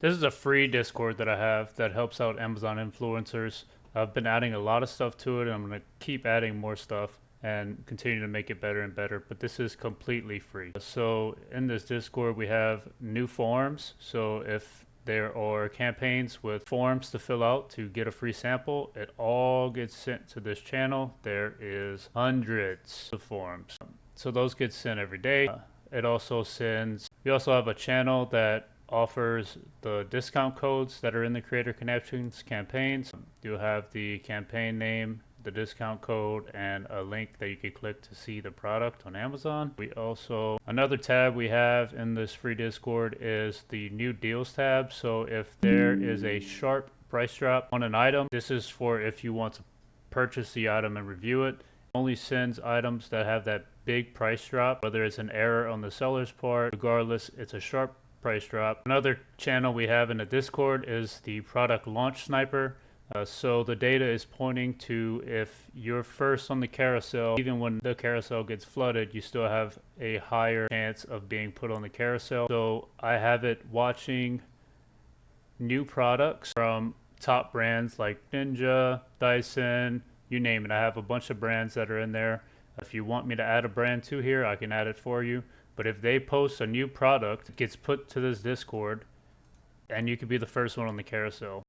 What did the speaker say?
This is a free Discord that I have that helps out Amazon influencers. I've been adding a lot of stuff to it, and I'm going to keep adding more stuff and continue to make it better and better, but this is completely free. So in this Discord, we have new forms. So if there are campaigns with forms to fill out to get a free sample, it all gets sent to this channel. There is hundreds of forms. So those get sent every day. It also sends, we also have a channel that offers the discount codes that are in the Creator Connections campaigns. You'll have the campaign name, the discount code, and a link that you can click to see the product on Amazon. We also, another tab we have in this free Discord is the new deals tab. So if there is a sharp price drop on an item, this is for if you want to purchase the item and review it. It only sends items that have that big price drop, whether it's an error on the seller's part. Regardless, it's a sharp price drop. Another channel we have in the Discord is the product launch sniper. So the data is pointing to if you're first on the carousel, even when the carousel gets flooded, you still have a higher chance of being put on the carousel. So I have it watching new products from top brands like Ninja, Dyson, you name it. I have a bunch of brands that are in there. If you want me to add a brand to here, I can add it for you. But if they post a new product, it gets put to this Discord, and you could be the first one on the carousel.